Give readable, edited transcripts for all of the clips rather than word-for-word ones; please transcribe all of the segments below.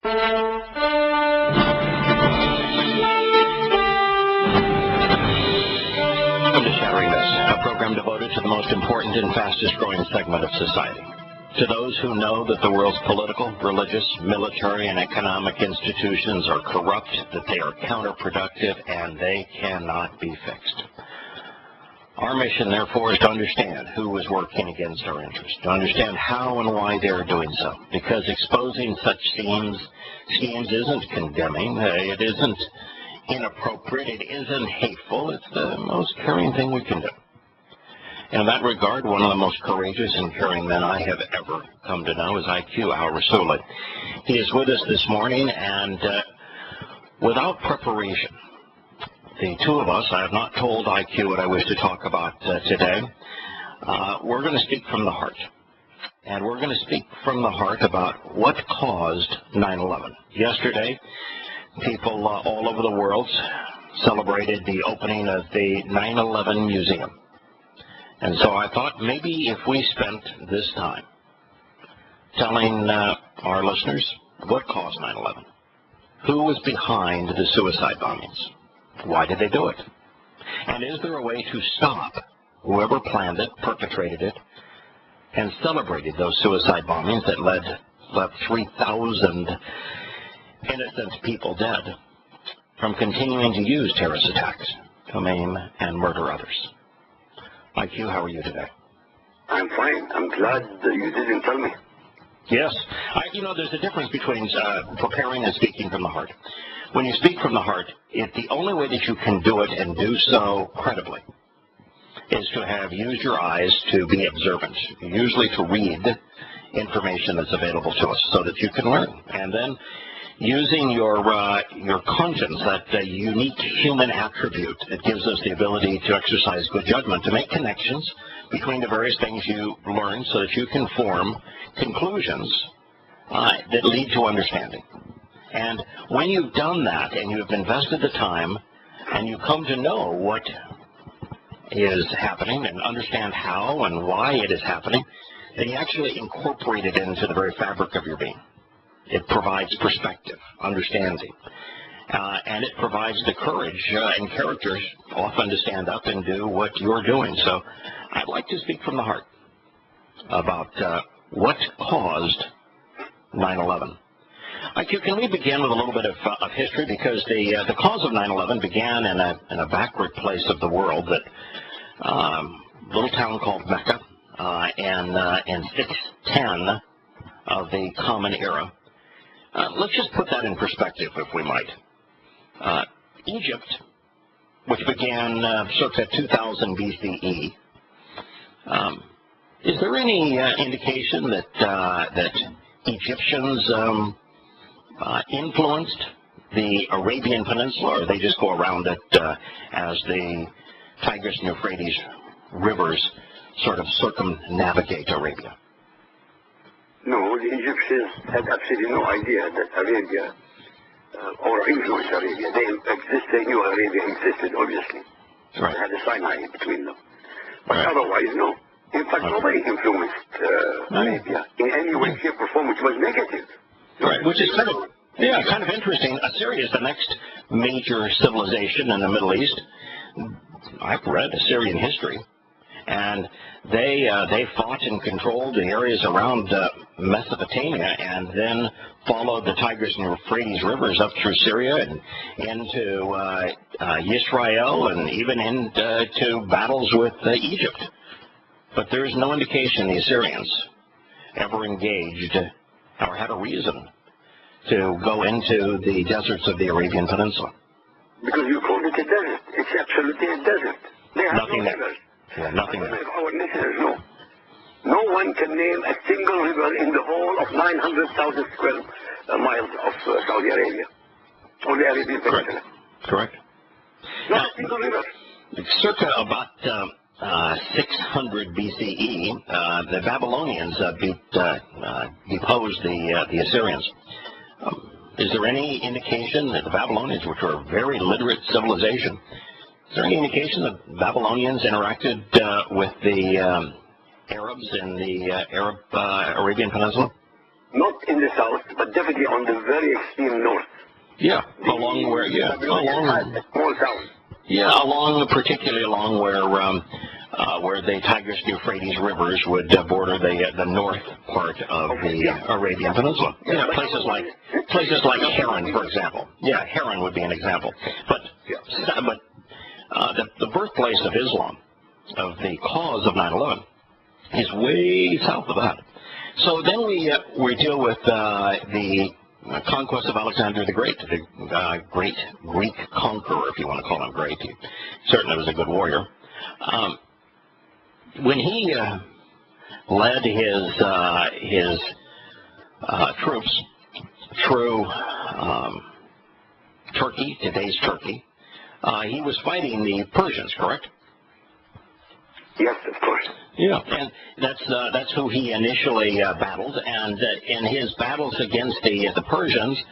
Welcome to Shattering This, a program devoted to the most important and fastest growing segment of society. To those who know that the world's political, religious, military, and economic institutions are corrupt, that they are counterproductive, and they cannot be fixed. Our mission, therefore, is to understand who is working against our interests, to understand how and why they are doing so, because exposing such schemes isn't condemning, it isn't inappropriate, it isn't hateful, it's the most caring thing we can do. In that regard, one of the most courageous and caring men I have ever come to know is IQ al-Rasuli. He is with us this morning, and without preparation, the two of us, I have not told IQ what I wish to talk about today. We're going to speak from the heart. And we're going to speak from the heart about what caused 9/11. Yesterday, people all over the world celebrated the opening of the 9/11 Museum. And so I thought maybe if we spent this time telling our listeners what caused 9/11, who was behind the suicide bombings, why did they do it, and is there a way to stop whoever planned it, perpetrated it, and celebrated those suicide bombings that left 3,000 innocent people dead from continuing to use terrorist attacks to maim and murder others? IQ, how are you today? I'm fine. I'm glad that you didn't tell me. Yes. There's a difference between preparing and speaking from the heart. When you speak from the heart, the only way that you can do it and do so credibly is to have used your eyes to be observant, usually to read information that's available to us so that you can learn. And then using your conscience, that unique human attribute that gives us the ability to exercise good judgment, to make connections between the various things you learn so that you can form conclusions that lead to understanding. And when you've done that and you have invested the time and you come to know what is happening and understand how and why it is happening, then you actually incorporate it into the very fabric of your being. It provides perspective, understanding, and it provides the courage and character often to stand up and do what you're doing. So I'd like to speak from the heart about what caused 9/11. IQ, can we begin with a little bit of history? Because the cause of 9/11 began in a backward place of the world, that little town called Mecca, in 610 of the Common Era. Let's just put that in perspective, if we might. Egypt, which began circa 2000 BCE, is there any indication that Egyptians influenced the Arabian Peninsula, or they just go around it as the Tigris and Euphrates rivers sort of circumnavigate Arabia? No, the Egyptians had absolutely no idea that Arabia or influenced Arabia. They knew Arabia existed, obviously. Right. They had a Sinai between them. But right. Otherwise, no. In fact, nobody influenced Arabia in any way, shape, or form, which was negative. Right, which is kind of interesting. Assyria is the next major civilization in the Middle East. I've read Assyrian history, and they fought and controlled the areas around Mesopotamia, and then followed the Tigris and Euphrates rivers up through Syria and into Israel, and even into battles with Egypt. But there is no indication the Assyrians ever engaged or had a reason to go into the deserts of the Arabian Peninsula. Because you called it a desert. It's absolutely a desert. They have nothing no there. rivers. Yeah, nothing there. Our listeners know. No one can name a single river in the whole of 900,000 square miles of Saudi Arabia or the Arabian Peninsula. Correct. Not a single river. Circa about 600 BCE, the Babylonians deposed the Assyrians. Is there any indication that the Babylonians, which were a very literate civilization, is there any indication that Babylonians interacted with the Arabs in the Arabian Peninsula? not in the south, but definitely on the very extreme north. Yeah, along where, A small town. Yeah, particularly along where the Tigris-Euphrates rivers would border the north part of the Arabian Peninsula. Yeah, places like Haran, for example. Yeah, Haran would be an example. But the birthplace of Islam, of the cause of 9/11, is way south of that. So then we deal with the conquest of Alexander the Great, the great Greek conqueror, if you want to call him great. He certainly was a good warrior. When he led his troops through Turkey, today's Turkey, he was fighting the Persians, correct? Yes, of course. Yeah, and that's who he initially battled. And in his battles against the Persians,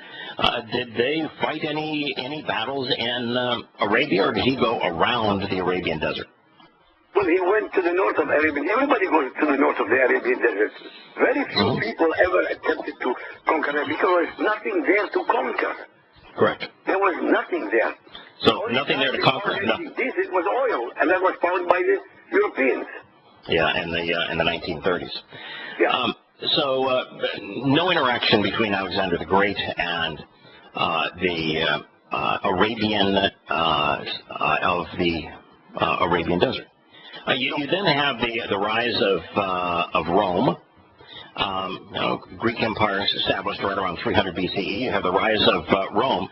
did they fight any battles in Arabia, or did he go around the Arabian desert? Well, he went to the north of Arabia. Everybody goes to the north of the Arabian desert. Very few people ever attempted to conquer Arabia because there was nothing there to conquer. Correct. There was nothing there. So nothing there to conquer. It was oil, and that was found by the Europeans. Yeah, in the 1930s. Yeah. So no interaction between Alexander the Great and the Arabian of the Arabian desert. You then have the rise of Rome. Greek Empire established right around 300 BCE. You have the rise of Rome.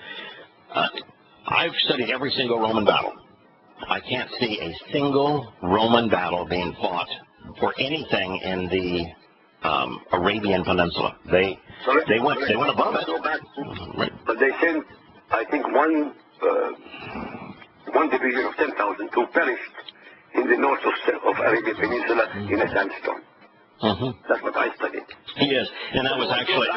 I've studied every single Roman battle. I can't see a single Roman battle being fought for anything in the Arabian Peninsula. They went above it. Right. But they sent, I think, one division of 10,000 who perished in the north of Arabian Peninsula in a sandstorm. That's what I studied. Yes, and that was actually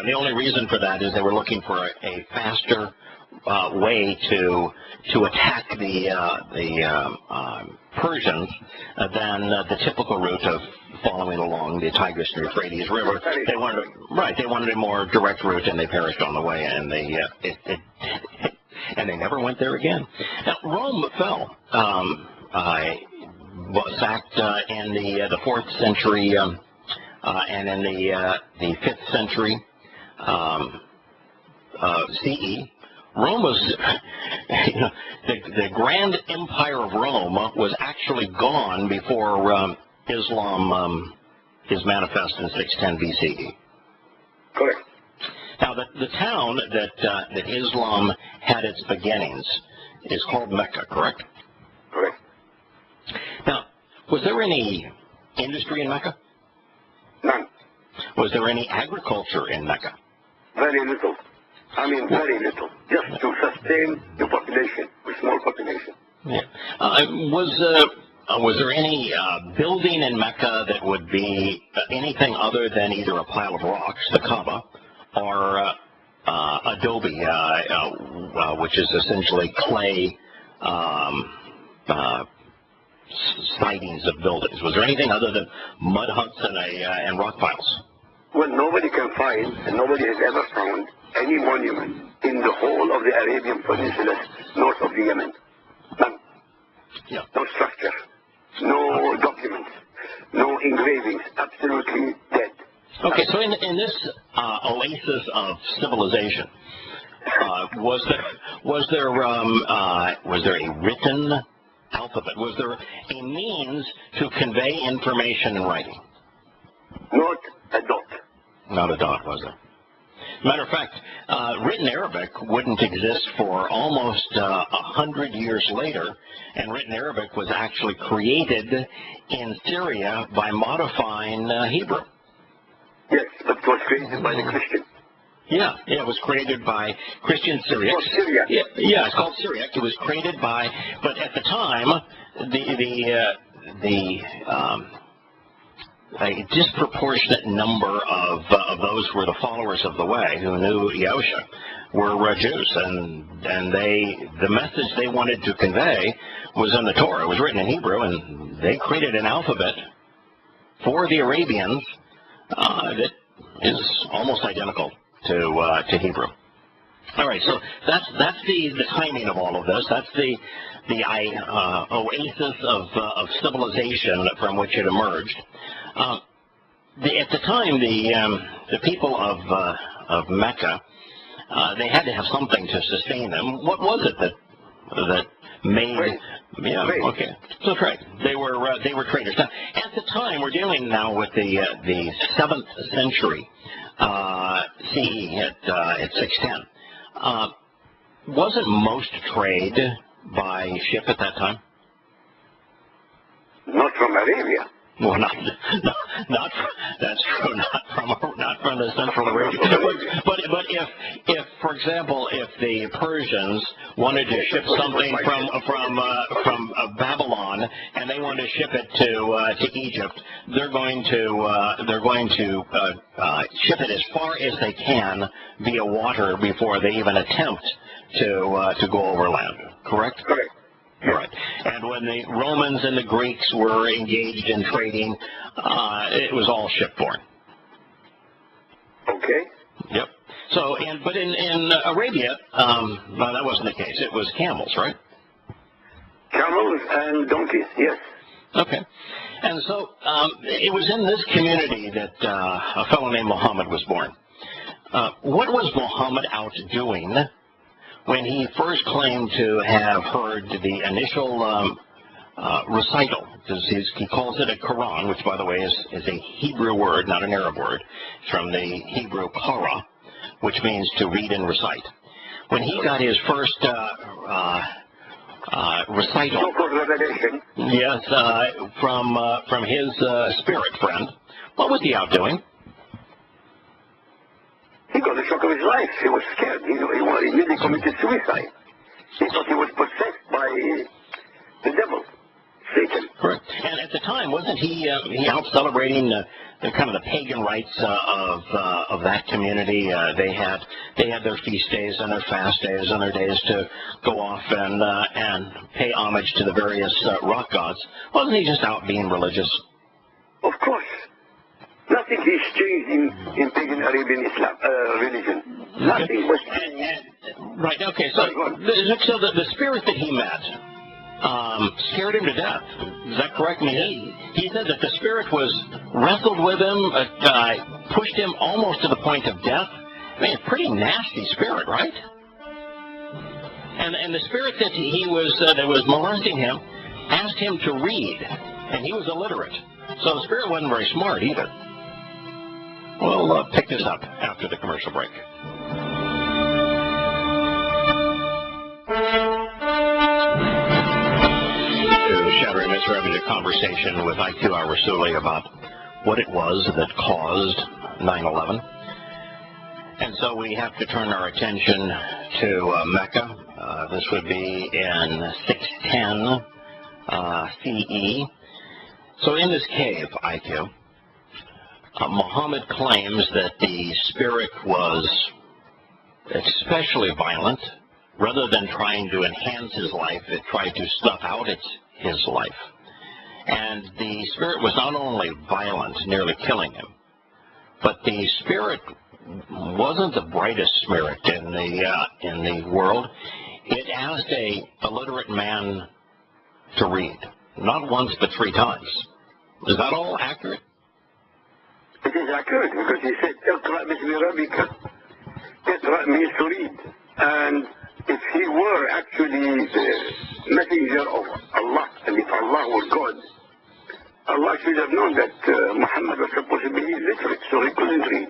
the only reason for that is they were looking for a faster way to attack the Persians than the typical route of following along the Tigris and Euphrates River. They wanted a more direct route, and they perished on the way, and they never went there again. Now, Rome fell. Was sacked in the 4th century and in the 5th century CE. Rome was, the grand empire of Rome was actually gone before Islam is manifest in 610 BCE. Correct. Now, the town that Islam had its beginnings is called Mecca, correct? Correct. Now, was there any industry in Mecca? None. Was there any agriculture in Mecca? Very little. I mean, very little. Just to sustain the population, the small population. Yeah. Was there any building in Mecca that would be anything other than either a pile of rocks, the Kaaba, or adobe, which is essentially clay sightings of buildings? Was there anything other than mud huts and rock piles? Well, nobody can find, and nobody has ever found, any monument in the whole of the Arabian Peninsula north of the Yemen. None. Yeah. No structure, no documents, no engravings, absolutely dead. Okay, so in this oasis of civilization, was there a written alphabet? Was there a means to convey information in writing? Not a dot. Not a dot, was there? Matter of fact, written Arabic wouldn't exist for almost 100 years later, and written Arabic was actually created in Syria by modifying Hebrew. Yes, but it was created by the Christians. Yeah, it was created by Christian Syriacs. It's called Syriac. Yeah, it's called Syriac. It was created by, but at the time, a disproportionate number of those who were the followers of the way, who knew Yahusha, were Jews, and the message they wanted to convey was in the Torah. It was written in Hebrew, and they created an alphabet for the Arabians that is almost identical to Hebrew. All right, so that's the timing of all of this. That's the oasis of civilization from which it emerged. At the time, the people of Mecca, they had to have something to sustain them. What was it that made? Trade. Yeah, Trade. okay. So trade. They were traders. Now, at the time, we're dealing now with the 7th century CE at 610. Wasn't most trade by ship at that time? Not from Arabia. Well, not that's true. Not from the Central Arabia. But if for example, if the Persians wanted to ship something from Babylon and they wanted to ship it to Egypt, they're going to ship it as far as they can via water before they even attempt to go overland. Correct? Correct. Right. And when the Romans and the Greeks were engaged in trading, it was all shipborne. Okay. Yep. So, but in Arabia, well, that wasn't the case. It was camels, right? Camels and donkeys, yes. Okay. And so it was in this community that a fellow named Mohammed was born. What was Mohammed out doing when he first claimed to have heard the initial recital? Because he calls it a Quran, which, by the way, is a Hebrew word, not an Arab word. It's from the Hebrew Qara, which means to read and recite. When he got his first recital, So-called revelation. yes, from his spirit friend, what was he out doing? He got the shock of his life. He was scared. He nearly committed suicide. He thought he was possessed by the devil, Satan. Correct. And at the time, wasn't he out celebrating the kind of the pagan rites of that community? They had their feast days and their fast days and their days to go off and pay homage to the various rock gods. Wasn't he just out being religious? Of course. Nothing is changed in pagan Arabian Islam religion. Nothing was changed. Right. Okay. So the spirit that he met scared him to death. Is that correct? I mean, he said that the spirit wrestled with him, pushed him almost to the point of death. I mean, a pretty nasty spirit, right? And the spirit that that was molesting him asked him to read, and he was illiterate. So the spirit wasn't very smart either. We'll pick this up after the commercial break. Shattering Myths, we're having a conversation with IQ Rasuli about what it was that caused 9/11. And so we have to turn our attention to Mecca. This would be in 610 CE. So in this cave, IQ, Muhammad claims that the spirit was especially violent. Rather than trying to enhance his life, it tried to snuff out his life. And the spirit was not only violent, nearly killing him, but the spirit wasn't the brightest spirit in the world. It asked a illiterate man to read, not once but 3 times. Is that all accurate? It is accurate because he said, "Iqra bismi rabbika." Iqra means to read. And if he were actually the messenger of Allah, and if Allah were God, Allah should have known that Muhammad was supposed to be illiterate, so he couldn't read.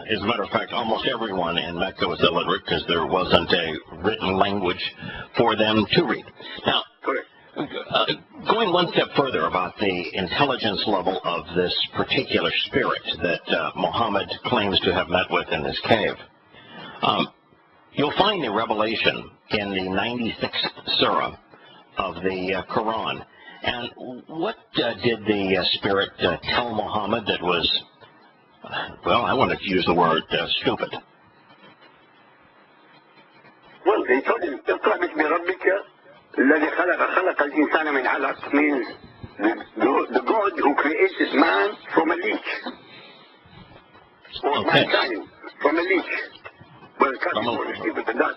As a matter of fact, almost everyone in Mecca was illiterate because there wasn't a written language for them to read. Now, Correct. Going one step further about the intelligence level of this particular spirit that Muhammad claims to have met with in this cave, you'll find the revelation in the 96th surah of the Quran. And what did the spirit tell Muhammad that was, well, I wanted to use the word stupid? Well, he told him, "Iqra bismi rabbika." الذي خلق الإنسان من علق means the God who created man from a leech. or mankind from a leech. Well, it can't be more stupid than that.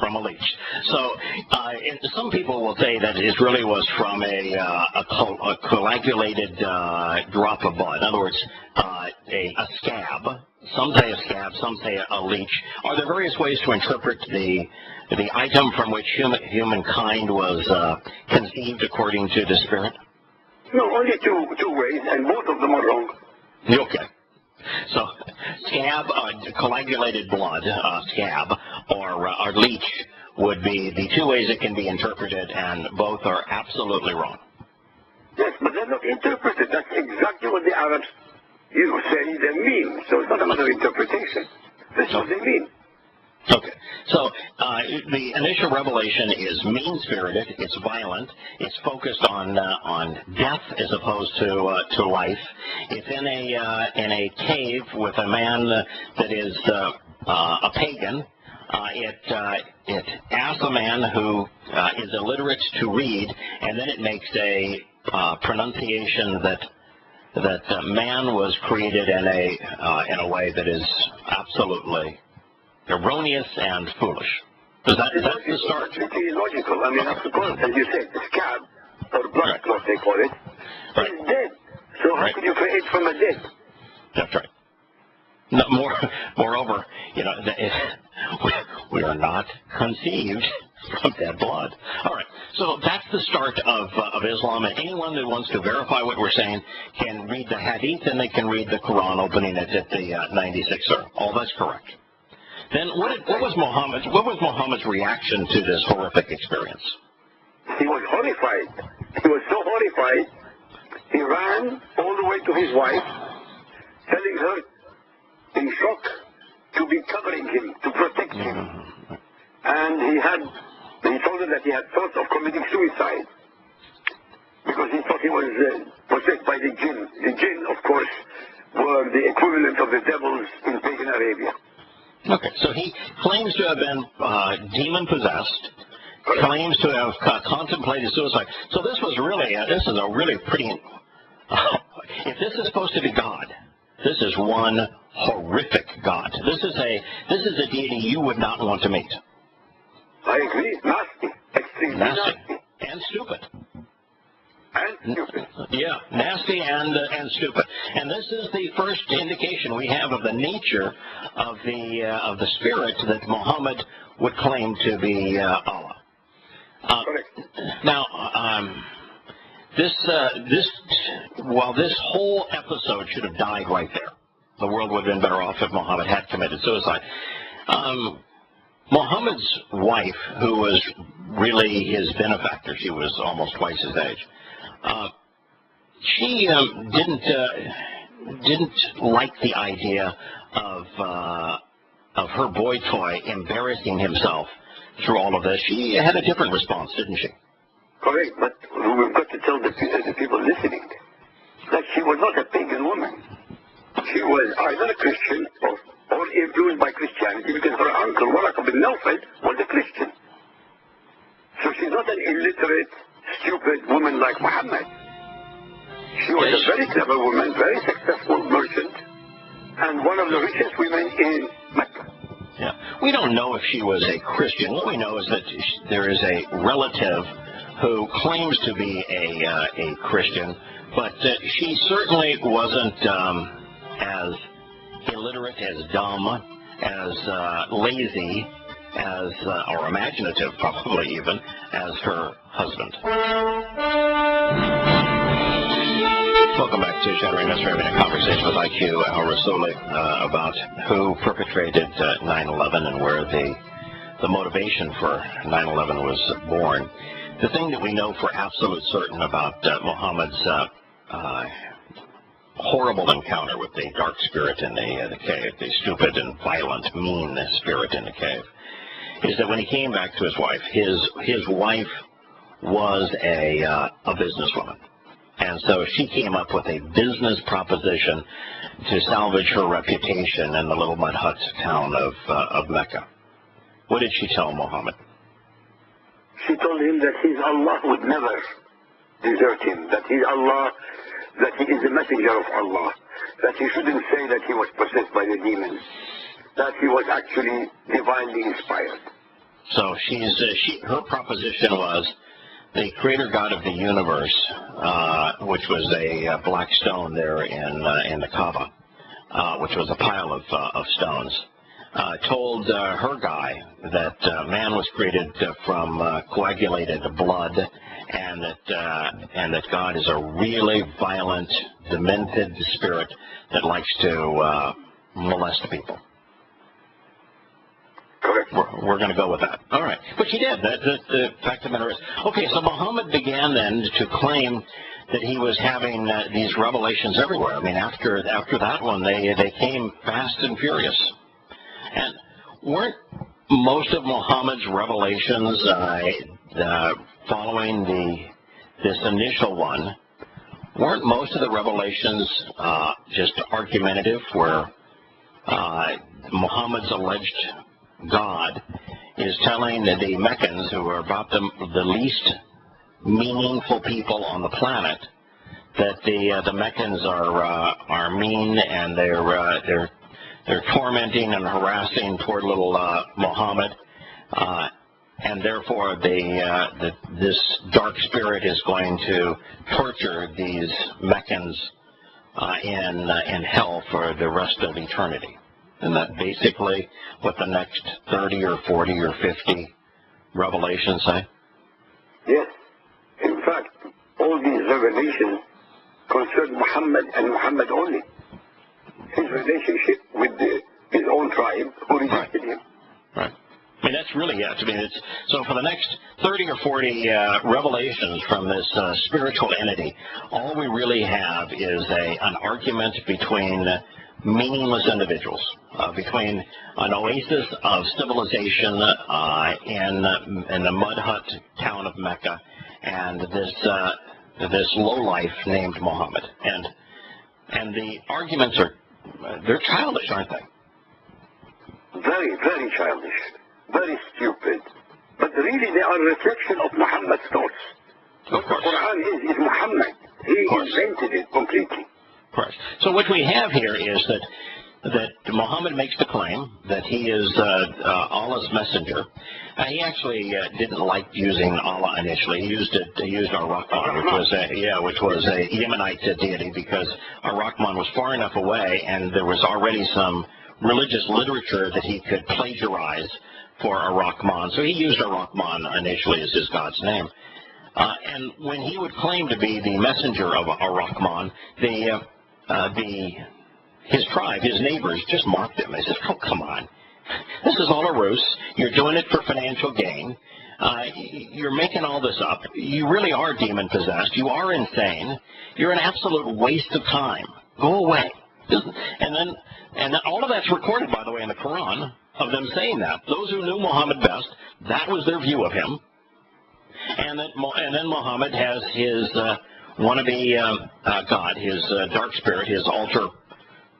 From a leech. So some people will say that it really was from a coagulated drop of blood. In other words, a scab. Some say a scab, some say a leech. Are there various ways to interpret the item from which humankind was conceived according to the Spirit? No, only two ways, and both of them are wrong. Okay. So, scab, coagulated blood, scab, or leech would be the two ways it can be interpreted, and both are absolutely wrong. Yes, but they're not interpreted. That's exactly what the Arabs, say they mean. So it's not a matter of interpretation. That's what they mean. Okay. So the initial revelation is mean-spirited. It's violent. It's focused on death as opposed to life. It's in a cave with a man that is a pagan. It asks a man who is illiterate to read, and then it makes a pronunciation that man was created in a way that is absolutely erroneous and foolish. That's the start. It's illogical. I mean, of course, as you said, the scab, or blood clot they call it, is dead. So how could you create from a dead? That's right. No, moreover, we are not conceived from dead blood. All right. So that's the start of Islam, and anyone who wants to verify what we're saying can read the Hadith, and they can read the Quran, opening it at the 96th surah. All that's correct. Then what was Muhammad's reaction to this horrific experience? He was horrified. He was so horrified, he ran all the way to his wife, telling her in shock to be covering him, to protect him. And he told her that he had thoughts of committing suicide because he thought he was possessed by the jinn. The jinn, of course, were the equivalent of the devils in pagan Arabia. Okay, so he claims to have been demon-possessed, claims to have contemplated suicide. So this is a really pretty, if this is supposed to be God, this is one horrific God. This is a deity you would not want to meet. I agree. Nasty. Extremely nasty. And stupid. And stupid. Yeah, nasty and stupid. And this is the first indication we have of the nature of the spirit that Muhammad would claim to be Allah. Now, while this whole episode should have died right there, the world would have been better off if Muhammad had committed suicide. Muhammad's wife, who was really his benefactor, she was almost twice his age. She didn't like the idea of her boy toy embarrassing himself through all of this. She had a different response, didn't she? Correct, but we've got to tell the people listening that she was not a pagan woman. She was either a Christian or influenced by Christianity because her uncle, Waraq bin Nawfal, was a Christian. So she's not an illiterate, stupid woman like Muhammad. She was a very clever woman, very successful merchant, and one of the richest women in Mecca. Yeah. We don't know if she was a Christian. What we know is that there is a relative who claims to be a Christian, but she certainly wasn't as illiterate, as dumb, as lazy, or imaginative, probably even, as her husband. Welcome back to Shattering Mystery. Having a conversation with IQ al-Rasuli about who perpetrated 9/11 and where the motivation for 9/11 was born. The thing that we know for absolute certain about Muhammad's horrible encounter with the dark spirit in the cave, the stupid and violent, mean spirit in the cave, is that when he came back to his wife, his wife was a businesswoman. And so she came up with a business proposition to salvage her reputation in the little mud hut town of Mecca. What did she tell Muhammad? She told him that his Allah would never desert him, that his Allah that he is a messenger of Allah, that he shouldn't say that he was possessed by the demons, that he was actually divinely inspired. So her proposition was the creator God of the universe, which was a black stone there in the Kaaba, which was a pile of stones, told her guy that man was created from coagulated blood, and that God is a really violent, demented spirit that likes to molest people. Correct. We're going to go with that. All right. But she did. The fact of the matter is. Okay, so Muhammad began then to claim that he was having these revelations everywhere. I mean, after that one, they came fast and furious. And weren't most of Muhammad's revelations following this initial one, weren't most of the revelations just argumentative, where Muhammad's alleged God is telling the Meccans, who are about the least meaningful people on the planet, that the Meccans are mean, and they're tormenting and harassing poor little Muhammad, and therefore this dark spirit is going to torture these Meccans in hell for the rest of eternity. Isn't that basically what the next 30 or 40 or 50 revelations say? Yes. In fact, all these revelations concern Muhammad and Muhammad only. His relationship with his own tribe who rejected him. Right. I mean, that's really it. I mean, so for the next 30 or 40 revelations from this spiritual entity, all we really have is an argument between meaningless individuals, between an oasis of civilization in the mud hut town of Mecca, and this lowlife named Muhammad. And the arguments they're childish, aren't they? Very, very childish, very stupid. But really, they are a reflection of Muhammad's thoughts. Of course. The Quran is Muhammad. He invented it completely. Of course. So what we have here is that Muhammad makes the claim that he is Allah's messenger. He actually didn't like using Allah initially. He used Ar-Rahman, which was a Yemenite deity, because Ar-Rahman was far enough away, and there was already some religious literature that he could plagiarize for Ar-Rahman. So he used Ar-Rahman initially as his God's name. And when he would claim to be the messenger of Ar-Rahman, his tribe, his neighbors, just mocked him. They said, "Oh, come on. This is all a ruse. You're doing it for financial gain. You're making all this up. You really are demon-possessed. You are insane. You're an absolute waste of time. Go away." And then all of that's recorded, by the way, in the Quran, of them saying that. Those who knew Muhammad best, that was their view of him. And then Muhammad has his wannabe God, his dark spirit, his alter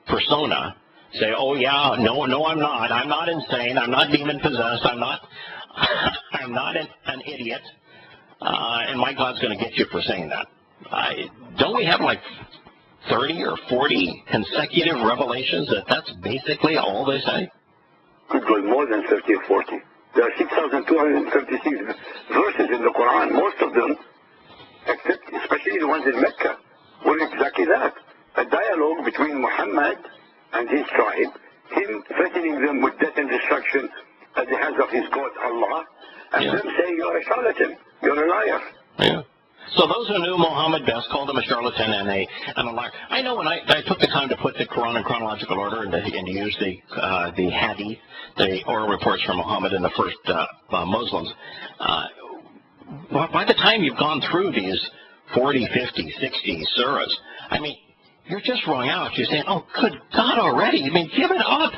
persona, say, "Oh yeah, no, I'm not. I'm not insane. I'm not demon possessed. I'm not an idiot. And my God's going to get you for saying that." Don't we have like 30 or 40 consecutive revelations that's basically all they say? Could go more than 30 or 40. There are 6,236 verses in the Quran. Most of them, except especially the ones in Mecca, were exactly that. A dialogue between Muhammad and his tribe, him threatening them with death and destruction at the hands of his God, Allah, and them saying, "You're a charlatan, you're a liar." Yeah. So those who knew Muhammad best called him a charlatan and a liar. I know when I took the time to put the Quran in chronological order and use the hadith, the oral reports from Muhammad and the first Muslims, by the time you've gone through these 40, 50, 60 surahs, I mean, you're just wrung out. You're saying, "Oh, good God already. I mean, give it up."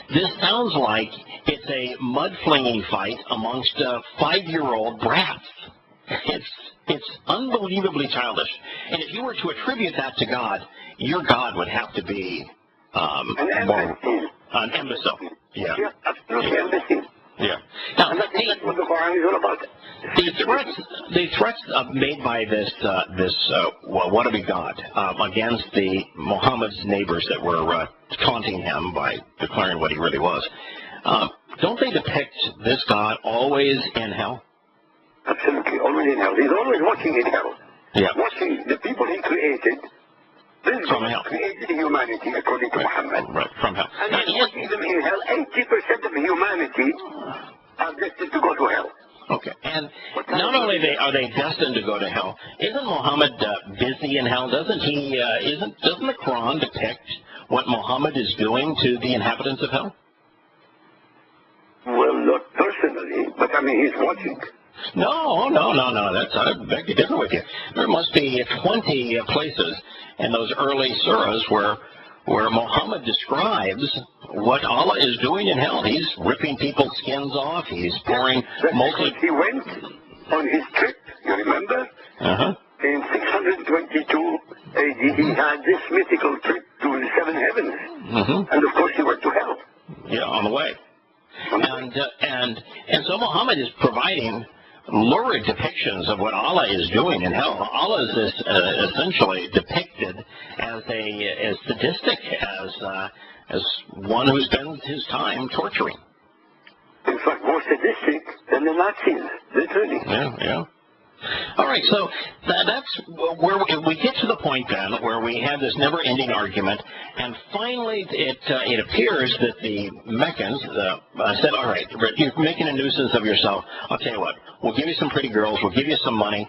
This sounds like it's a mud-flinging fight amongst 5-year-old brats. It's unbelievably childish. And if you were to attribute that to God, your God would have to be an imbecile. Yeah. Yeah, absolutely imbecile. Yeah. And that's That's what the Quran is all about. The threats made by this wannabe God against the Muhammad's neighbors that were taunting him by declaring what he really was, don't they depict this God always in hell? Absolutely, always in hell. He's always watching in hell. Yeah. Watching the people he created. This From God hell. created humanity, according to Muhammad. Right, from hell. And he's watching them in hell. 80% of humanity are destined to go to hell. Okay, and not only are they destined to go to hell, isn't Muhammad busy in hell? Doesn't he? Doesn't the Quran depict what Muhammad is doing to the inhabitants of hell? Well, not personally, but I mean, he's watching. No. That's I beg to differ with you. There must be 20 places in those early surahs where Muhammad describes what Allah is doing in hell. He's ripping people's skins off. He's pouring molten. He went on his trip, you remember? Uh-huh. In 622 AD, he had this mythical trip to the seven heavens. Mm-hmm. And of course he went to hell. Yeah, on the way. And so Muhammad is providing lurid depictions of what Allah is doing in hell. Allah is essentially depicted as sadistic, as one who spends his time torturing. In fact, more sadistic than the Nazis, literally. Yeah. All right, so that's where we get to the point then where we have this never-ending argument, and finally it appears that the Meccans said, all right, you're making a nuisance of yourself. I'll tell you what, we'll give you some pretty girls, we'll give you some money,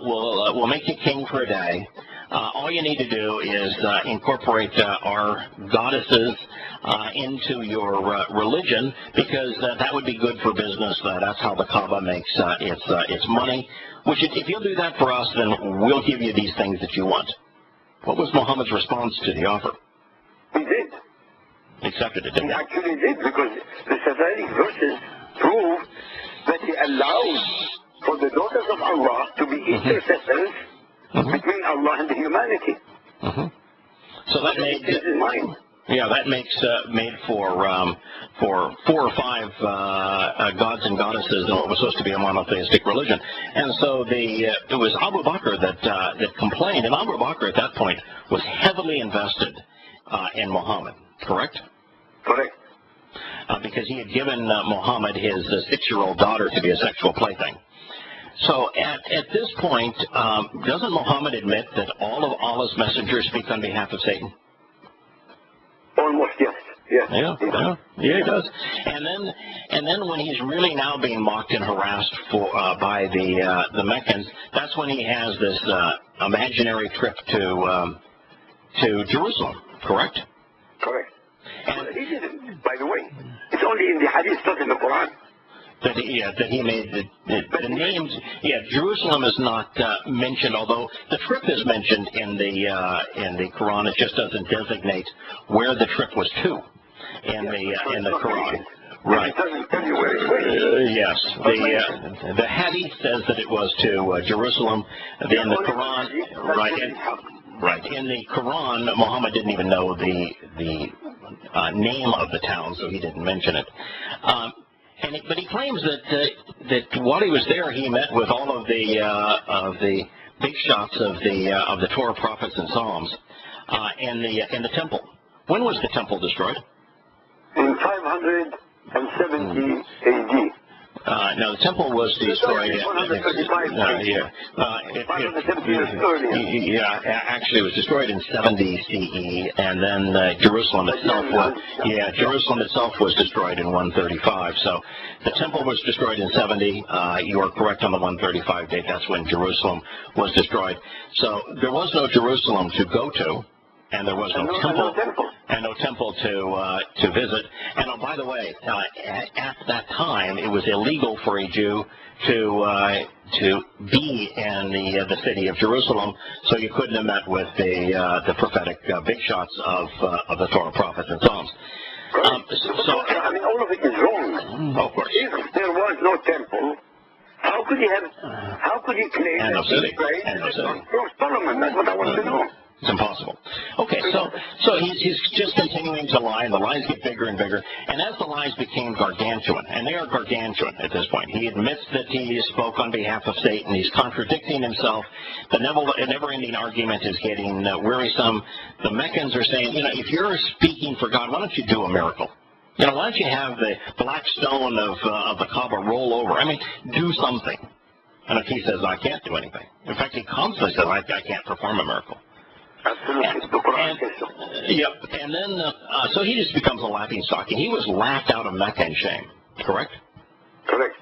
we'll make you king for a day. All you need to do is incorporate our goddesses into your religion, because that would be good for business. That's how the Kaaba makes its money. Which, if you'll do that for us, then we'll give you these things that you want. What was Muhammad's response to the offer? He did. He accepted it, didn't He he? actually did, because the satanic verses prove that he allows for the daughters of Allah to be intercessors between Allah and the humanity. Mm-hmm. So that made his mind. Yeah, that made for 4 or 5 gods and goddesses in what was supposed to be a monotheistic religion. And so it was Abu Bakr that complained, and Abu Bakr at that point was heavily invested in Muhammad, correct? Correct. Because he had given Muhammad his 6-year-old daughter to be a sexual plaything. So at this point, doesn't Muhammad admit that all of Allah's messengers speak on behalf of Satan? Almost, yes. Yes. Yeah, he does. And then when he's really now being mocked and harassed by the Meccans, that's when he has this imaginary trip to Jerusalem, correct? Correct. And he didn't, by the way. It's only in the hadith, not in the Quran. That he made the names. Yeah, Jerusalem is not mentioned, although the trip is mentioned in the Quran. It just doesn't designate where the trip was to in the Quran. Right. It doesn't tell you where it went. Yes. The hadith says that it was to Jerusalem. In the Quran, right. In the Quran, Muhammad didn't even know the name of the town, so he didn't mention it. But he claims that while he was there, he met with all of the big shots of the Torah, prophets, and Psalms in the temple. When was the temple destroyed? In 570 AD. No, the temple was destroyed. Actually, it was destroyed in 70 CE, and then Jerusalem itself was destroyed in 135. So the temple was destroyed in 70. You are correct on the 135 date. That's when Jerusalem was destroyed. So there was no Jerusalem to go to, and there was no temple to visit. And oh, by the way, at that time, it was illegal for a Jew to be in the city of Jerusalem, so you couldn't have met with the prophetic big shots of the Torah, prophets, and Psalms. I mean, all of it is wrong. Of course. If there was no temple, how could he claim and no city? And no city. Solomon, that's what I want to know. It's impossible. Okay, so he's just continuing to lie, and the lies get bigger and bigger. And as the lies became gargantuan, and they are gargantuan at this point, he admits that he spoke on behalf of Satan. He's contradicting himself. The never-ending argument is getting wearisome. The Meccans are saying, if you're speaking for God, why don't you do a miracle? Why don't you have the black stone of the Kaaba roll over? I mean, do something. And he says, I can't do anything. In fact, he constantly says, I can't perform a miracle. Yep. And then, so he just becomes a laughing stock. And he was laughed out of Mecca in shame, correct? Correct.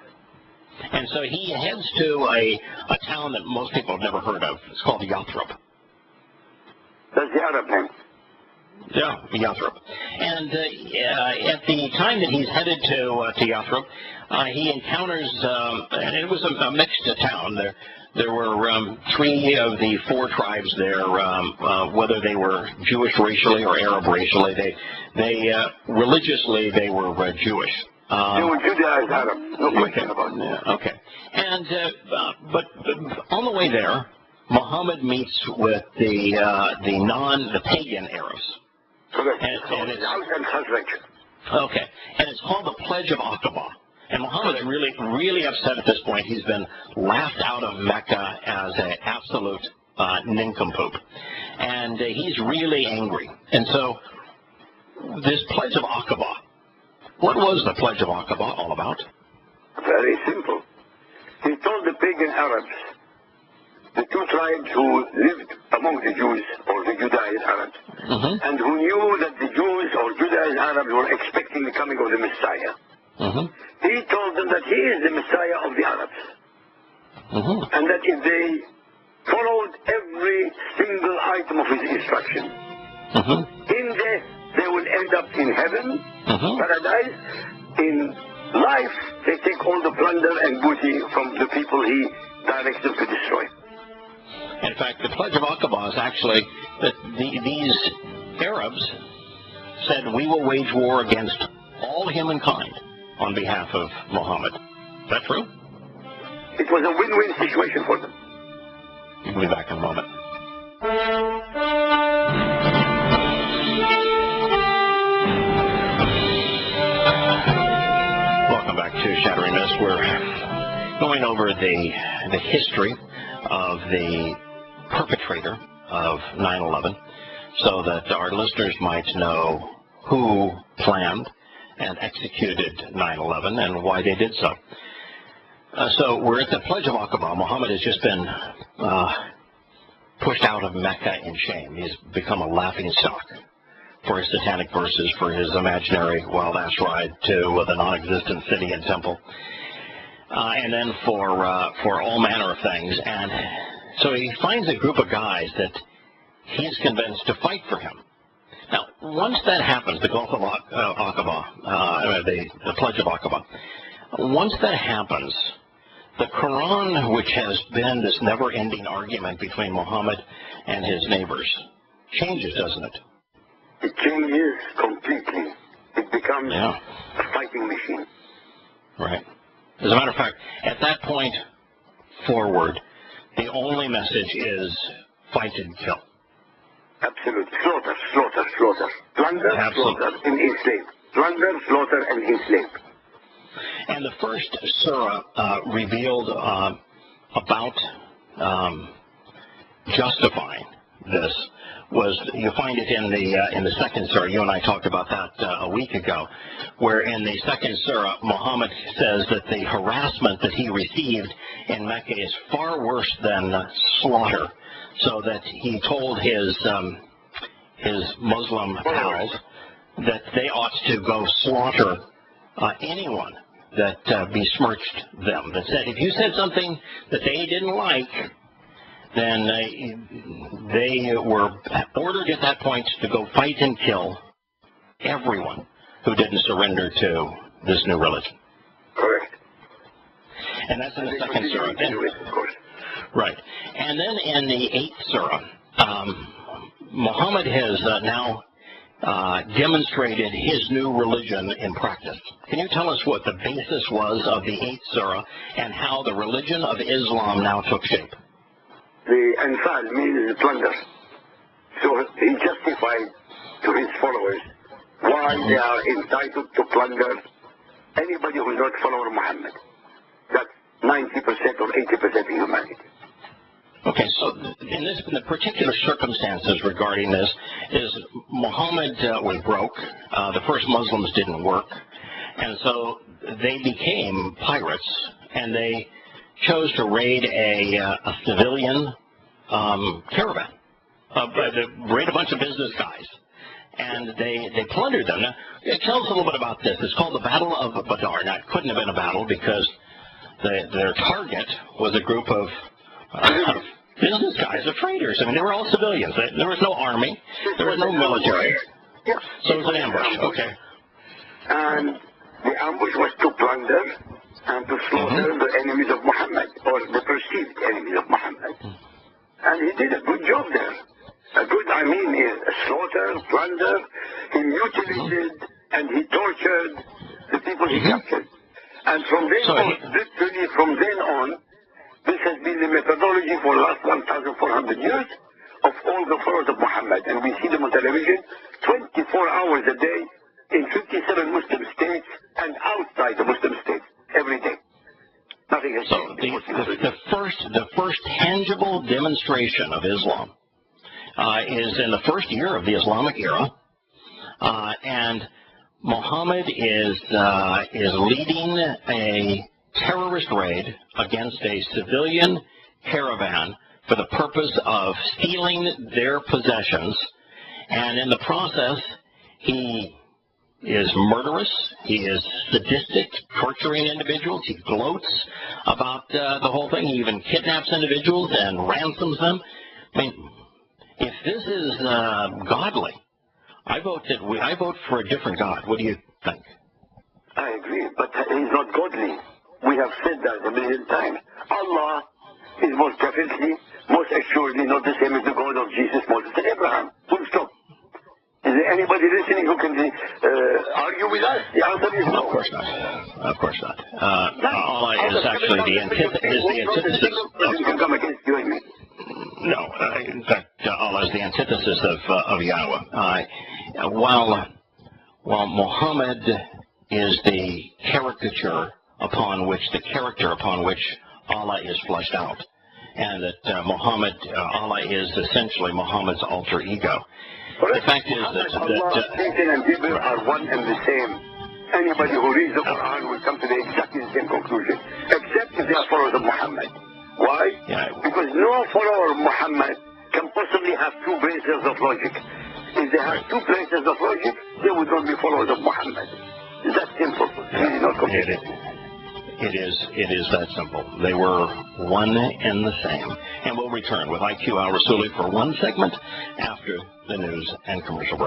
And so he heads to a town that most people have never heard of. It's called Yathrib. That's the Arab name. Yeah, Yathrib. And at the time that he's headed to Yathrib, he encounters, and it was a mixed town. There were 3 of the 4 tribes there, whether they were Jewish racially or Arab racially. They religiously they were Jewish. They were Judaized Arab. No question about that. Okay. And but on the way there, Muhammad meets with the pagan Arabs. Correct. And it's okay. And it's called the Pledge of Aqaba. And Muhammad is really upset at this point. He's been laughed out of Mecca as an absolute nincompoop. And he's really angry. And so this Pledge of Aqaba, what was the Pledge of Aqaba all about? Very simple. He told the pagan Arabs, the 2 tribes who lived among the Jews, or the Judaized Arabs, and who knew that the Jews or Judaized Arabs were expecting the coming of the Messiah. He told them that he is the Messiah of the Arabs. And that if they followed every single item of his instruction, in death they will end up in heaven, paradise. In life, they take all the plunder and booty from the people he directs them to destroy. In fact, the Pledge of Aqaba is actually that these Arabs said, we will wage war against all humankind on behalf of Muhammad. Is that true? It was a win-win situation for them. We'll be back in a moment. Welcome back to Shattering Myths. We're going over the history of the perpetrator of 9/11 so that our listeners might know who planned and executed 9/11 and why they did so. So we're at the Pledge of Aqaba. Muhammad has just been pushed out of Mecca in shame. He's become a laughing stock for his satanic verses, for his imaginary wild ass ride to the non-existent city and temple, and then for all manner of things. And so he finds a group of guys that he's convinced to fight for him. Now, once that happens, the Gulf of Aqaba, the Pledge of Aqaba, once that happens, the Quran, which has been this never-ending argument between Muhammad and his neighbors, changes, doesn't it? It changes completely. It becomes a fighting machine. Right. As a matter of fact, at that point forward, the only message is fight and kill. Absolute. Slaughter, slaughter, slaughter. Plunder, slaughter, and enslave. Plunder, slaughter, and enslave. And the first surah revealed about justifying this was, you find it in the second surah. You and I talked about that a week ago, where in the second surah, Muhammad says that the harassment that he received in Mecca is far worse than slaughter, so that he told his Muslim pals that they ought to go slaughter anyone that besmirched them, that said, if you said something that they didn't like, then they were ordered at that point to go fight and kill everyone who didn't surrender to this new religion. Correct. And that's in the second surah. Right. And then in the 8th surah, Muhammad has now demonstrated his new religion in practice. Can you tell us what the basis was of the 8th surah and how the religion of Islam now took shape? The Anfal means plunder. So he justified to his followers why they are entitled to plunder anybody who is not follower Muhammad. That's 90% or 80% of humanity. Okay, so in the particular circumstances regarding this is Muhammad was broke. The first Muslims didn't work, and so they became pirates, and they chose to raid a civilian caravan. Raid a bunch of business guys, and they plundered them. Now, tell us a little bit about this. It's called the Battle of Badr. Now, it couldn't have been a battle because their target was a group of business guys, of traders. I mean, they were all civilians. There was no army. There was no military. So it was an ambush. Okay. And the ambush was to plunder and to slaughter the enemies of Muhammad, or the perceived enemies of Muhammad. And he did a good job there. Slaughter, plunder. He mutilated and he tortured the people he captured. And from then on, literally from then on, this has been the methodology for the last 1,400 years of all the followers of Muhammad. And we see them on television 24 hours a day in 57 Muslim states and outside the Muslim states every day. Nothing has changed. The first tangible demonstration of Islam is in the first year of the Islamic era, and Muhammad is leading a terrorist raid against a civilian caravan for the purpose of stealing their possessions, and in the process, he is murderous, he is sadistic, torturing individuals, he gloats about the whole thing, he even kidnaps individuals and ransoms them. I mean, if this is godly, I vote for a different God. What do you think? I agree, but he's not godly. We have said that a million times. Allah is most definitely, most assuredly not the same as the God of Jesus, Moses, and Abraham. Full stop. Is there anybody listening who can argue with us? The answer is no. Of course not. Of course not. Allah is actually the antithesis. You can come against you and me. No, in fact, Allah is the antithesis of Yahweh. While Muhammad is the caricature upon which Allah is fleshed out, and that Allah is essentially Muhammad's alter ego. The fact is that Satan and people are one and the same. Anybody who reads the Quran will come to the exactly the same conclusion, except if they are followers of Muhammad. Why? Because no follower of Muhammad can possibly have two braces of logic. If they have two braces of logic, they would not be followers of Muhammad. It's that simple. Really not complicated. It is that simple. They were one and the same. And we'll return with IQ Al Rasuli for one segment after the news and commercial break.